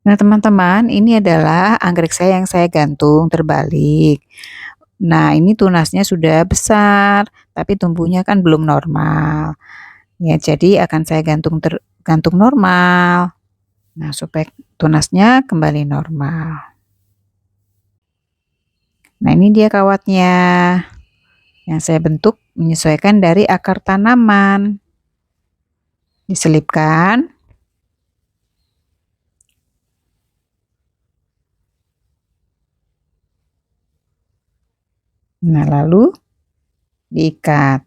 Nah, teman-teman, ini adalah anggrek saya yang saya gantung terbalik. Nah, ini tunasnya sudah besar, tapi tumbuhnya kan belum normal. Ya, jadi akan saya gantung normal. Nah, supaya tunasnya kembali normal. Nah, ini dia kawatnya. Yang saya bentuk menyesuaikan dari akar tanaman. Diselipkan. Nah, lalu diikat.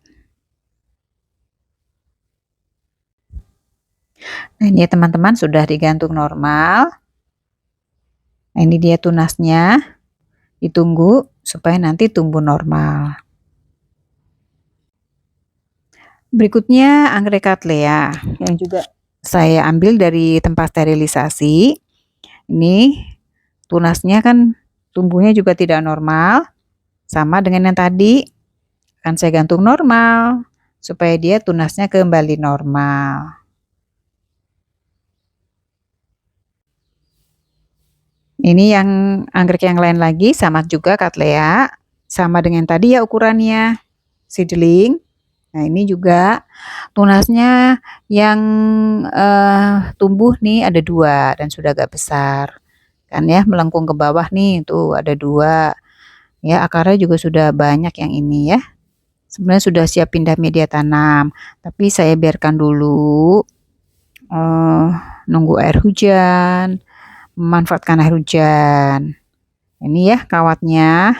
Nah, ini ya teman-teman sudah digantung normal. Nah, ini dia tunasnya. Ditunggu supaya nanti tumbuh normal. Berikutnya anggrek Cattleya yang juga saya ambil dari tempat sterilisasi. Ini tunasnya kan tumbuhnya juga tidak normal, sama dengan yang tadi. Akan saya gantung normal supaya dia tunasnya kembali normal. Ini yang anggrek yang lain lagi sama juga Cattleya, sama dengan tadi ya ukurannya, seedling. Nah, ini juga tunasnya yang tumbuh nih ada 2 dan sudah agak besar. Kan ya, melengkung ke bawah nih, tuh ada 2. Ya, akarnya juga sudah banyak yang ini ya. Sebenarnya sudah siap pindah media tanam, tapi saya biarkan dulu nunggu air hujan, memanfaatkan air hujan. Ini ya kawatnya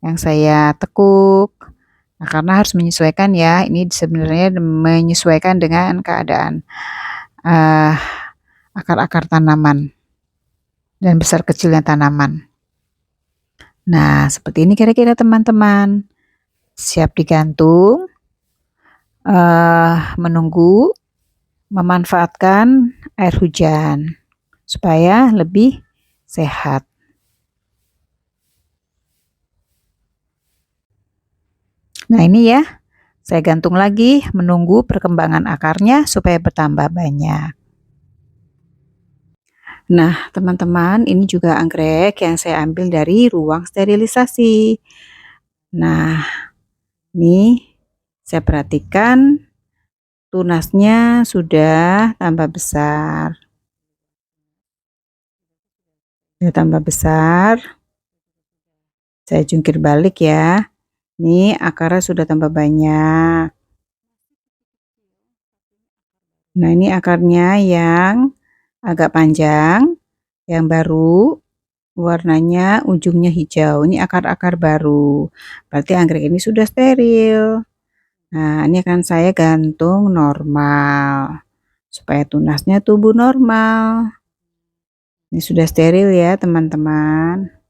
yang saya tekuk. Nah, karena harus menyesuaikan ya, ini sebenarnya menyesuaikan dengan keadaan akar-akar tanaman dan besar kecilnya tanaman. Nah, seperti ini kira-kira teman-teman. Siap digantung, menunggu, memanfaatkan air hujan supaya lebih sehat. Nah, ini ya, saya gantung lagi menunggu perkembangan akarnya supaya bertambah banyak. Nah, teman-teman, ini juga anggrek yang saya ambil dari ruang sterilisasi. Nah, ini saya perhatikan tunasnya sudah tambah besar. Sudah tambah besar. Saya jungkir balik ya. Ini akarnya sudah tambah banyak. Nah, ini akarnya yang agak panjang, yang baru, warnanya ujungnya hijau. Ini akar-akar baru. Berarti anggrek ini sudah steril. Nah, ini akan saya gantung normal supaya tunasnya tumbuh normal. Ini sudah steril ya, teman-teman.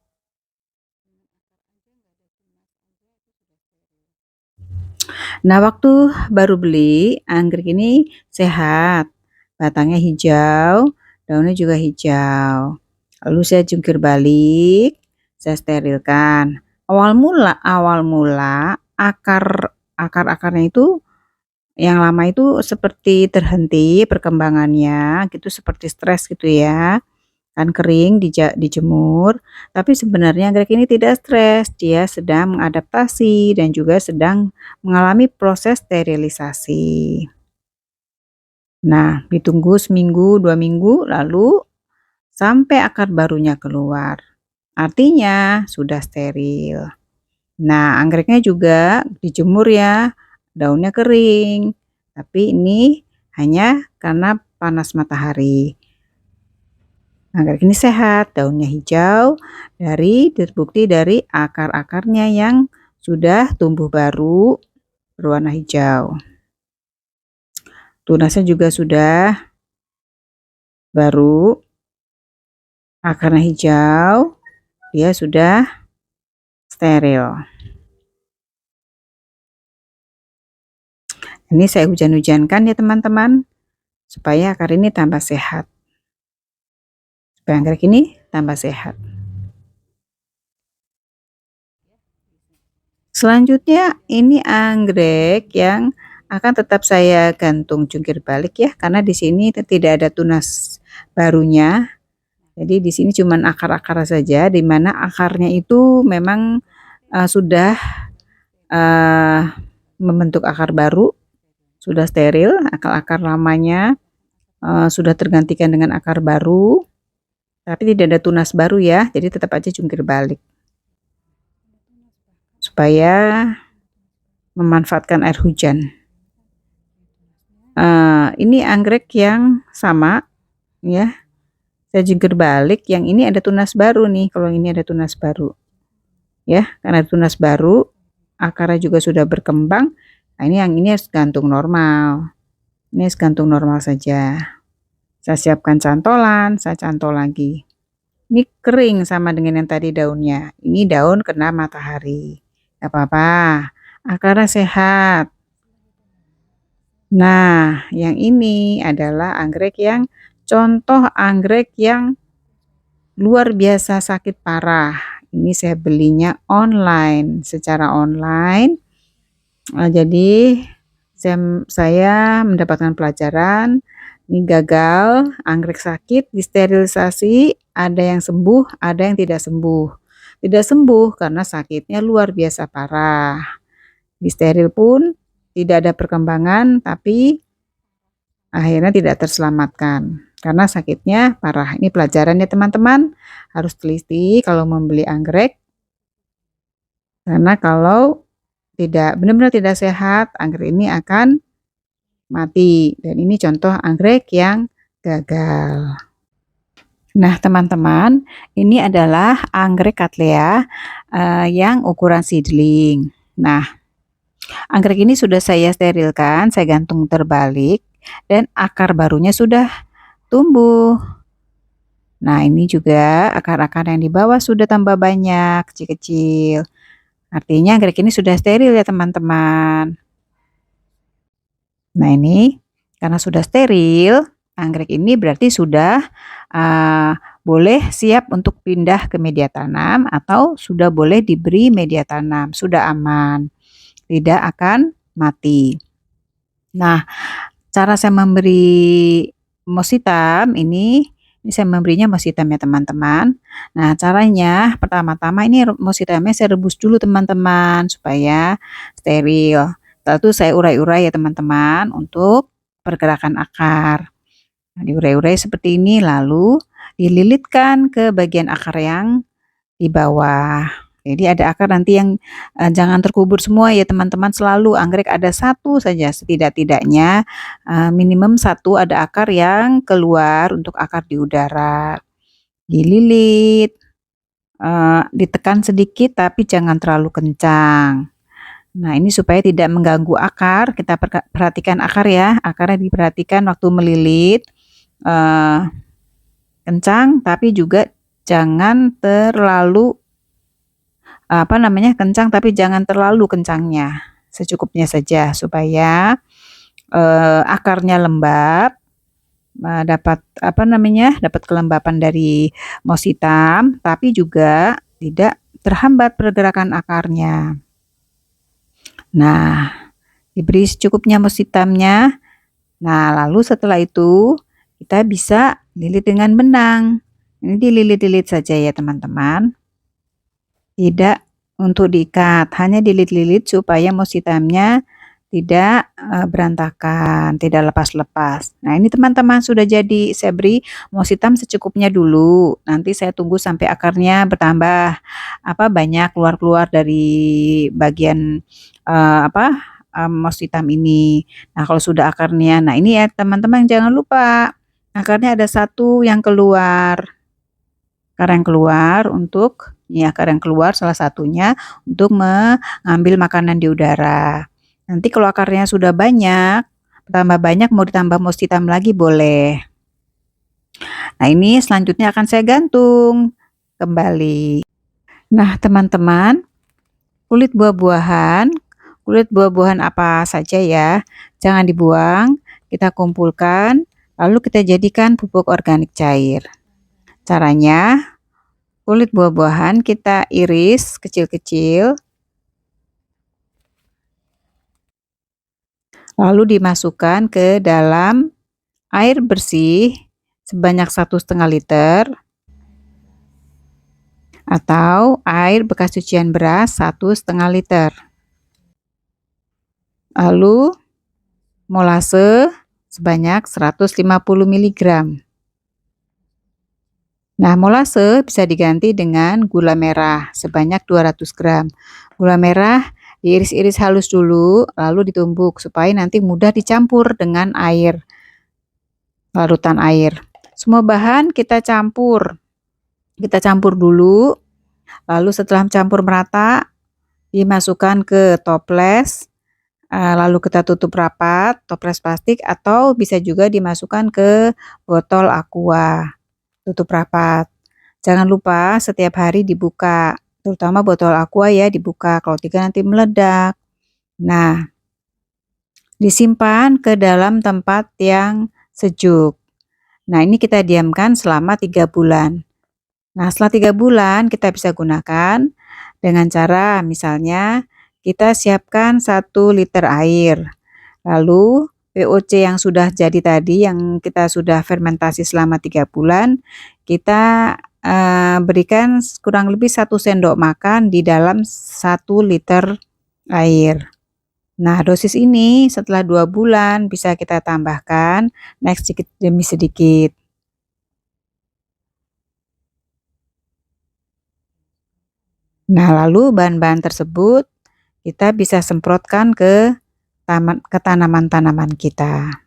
Nah, waktu baru beli, anggrek ini sehat. Batangnya hijau, daunnya juga hijau. Lalu saya jungkir balik, saya sterilkan. Awal mula akar-akarnya itu yang lama itu seperti terhenti perkembangannya, gitu seperti stres gitu ya. Kan kering dijemur, tapi sebenarnya anggrek ini tidak stres, dia sedang mengadaptasi dan juga sedang mengalami proses sterilisasi. Nah, ditunggu seminggu, 2 minggu, lalu sampai akar barunya keluar. Artinya sudah steril. Nah, anggreknya juga dijemur ya, daunnya kering. Tapi ini hanya karena panas matahari. Anggrek ini sehat, daunnya hijau, terbukti dari akar-akarnya yang sudah tumbuh baru berwarna hijau. Tunasnya juga sudah baru, akarnya hijau, dia sudah steril. Ini saya hujan-hujankan ya teman-teman, supaya akar ini tambah sehat. Supaya anggrek ini tambah sehat. Selanjutnya ini anggrek yang akan tetap saya gantung jungkir balik ya, karena di sini tidak ada tunas barunya. Jadi di sini cuman akar-akar saja, di mana akarnya itu memang sudah membentuk akar baru, sudah steril, akar-akar lamanya sudah tergantikan dengan akar baru, tapi tidak ada tunas baru ya, jadi tetap aja jungkir balik. Supaya memanfaatkan air hujan. Ini anggrek yang sama ya, saya jungkir balik, yang ini ada tunas baru nih, kalau ini ada tunas baru ya, karena ada tunas baru, akarnya juga sudah berkembang. Nah, ini yang ini harus gantung normal, ini harus gantung normal saja. Saya siapkan cantolan, saya cantol lagi. Ini kering sama dengan yang tadi daunnya, ini daun kena matahari, gak apa-apa, akarnya sehat. Nah, yang ini adalah anggrek yang contoh anggrek yang luar biasa sakit parah. Ini saya belinya online, secara online. Jadi saya mendapatkan pelajaran, ini gagal, anggrek sakit, disterilisasi, ada yang sembuh, ada yang tidak sembuh. Tidak sembuh karena sakitnya luar biasa parah. Disteril pun tidak ada perkembangan, tapi akhirnya tidak terselamatkan karena sakitnya parah. Ini pelajaran ya teman-teman, harus teliti kalau membeli anggrek, karena kalau tidak benar-benar tidak sehat, anggrek ini akan mati. Dan ini contoh anggrek yang gagal. Nah teman-teman, ini adalah anggrek Cattleya yang ukuran seedling. Nah, anggrek ini sudah saya sterilkan, saya gantung terbalik, dan akar barunya sudah tumbuh. Nah, ini juga akar-akar yang di bawah sudah tambah banyak, kecil-kecil. Artinya anggrek ini sudah steril ya teman-teman. Nah, ini karena sudah steril, anggrek ini berarti sudah boleh siap untuk pindah ke media tanam atau sudah boleh diberi media tanam, sudah aman, tidak akan mati. Nah, cara saya memberi moss hitam ini saya memberinya moss hitam ya teman-teman. Nah, caranya pertama-tama ini moss hitamnya saya rebus dulu teman-teman supaya steril. Setelah itu saya urai-urai ya teman-teman untuk pergerakan akar. Nah, diurai-urai seperti ini lalu dililitkan ke bagian akar yang di bawah. Jadi ada akar nanti yang jangan terkubur semua ya teman-teman, selalu anggrek ada satu saja setidak-tidaknya minimum satu ada akar yang keluar untuk akar di udara. Dililit, ditekan sedikit tapi jangan terlalu kencang. Nah, ini supaya tidak mengganggu akar, kita perhatikan akar ya, akarnya diperhatikan waktu melilit, kencang tapi juga jangan terlalu kencang tapi jangan terlalu kencangnya, secukupnya saja supaya akarnya lembab, dapat dapat kelembapan dari moss hitam, tapi juga tidak terhambat pergerakan akarnya. Nah, diberi secukupnya moss hitamnya. Nah, lalu setelah itu kita bisa lilit dengan benang. Ini dililit-lilit saja ya teman-teman. Tidak untuk diikat, hanya dililit-lilit supaya moss hitamnya tidak berantakan, tidak lepas-lepas. Nah, ini teman-teman sudah jadi. Saya beri moss hitam secukupnya dulu. Nanti saya tunggu sampai akarnya bertambah banyak keluar-keluar dari bagian moss hitam ini. Nah, kalau sudah akarnya, nah ini ya teman-teman jangan lupa akarnya ada satu yang keluar. Akar yang keluar untuk akar yang keluar salah satunya untuk mengambil makanan di udara. Nanti kalau akarnya sudah banyak, tambah banyak mau ditambah moss hitam lagi boleh. Nah, ini selanjutnya akan saya gantung kembali. Nah, teman-teman, kulit buah-buahan apa saja ya, jangan dibuang, kita kumpulkan, lalu kita jadikan pupuk organik cair. Caranya, kulit buah-buahan kita iris kecil-kecil, lalu dimasukkan ke dalam air bersih sebanyak 1,5 liter. atau air bekas cucian beras 1,5 liter. Lalu molase sebanyak 150 mg. Nah, molase bisa diganti dengan gula merah sebanyak 200 gram. Gula merah diiris-iris halus dulu, lalu ditumbuk supaya nanti mudah dicampur dengan air, larutan air. Semua bahan kita campur. Kita campur dulu, lalu setelah campur merata, dimasukkan ke toples, lalu kita tutup rapat, toples plastik, atau bisa juga dimasukkan ke botol aqua. Tutup rapat. Jangan lupa setiap hari dibuka, terutama botol aqua ya dibuka, kalau tidak nanti meledak. Nah, disimpan ke dalam tempat yang sejuk. Nah, ini kita diamkan selama 3 bulan. Nah, setelah 3 bulan kita bisa gunakan dengan cara misalnya kita siapkan 1 liter air. Lalu POC yang sudah jadi tadi, yang kita sudah fermentasi selama 3 bulan, kita berikan kurang lebih 1 sendok makan di dalam 1 liter air. Nah, dosis ini setelah 2 bulan bisa kita tambahkan naik sedikit demi sedikit. Nah, lalu bahan-bahan tersebut kita bisa semprotkan ke tanaman-tanaman kita.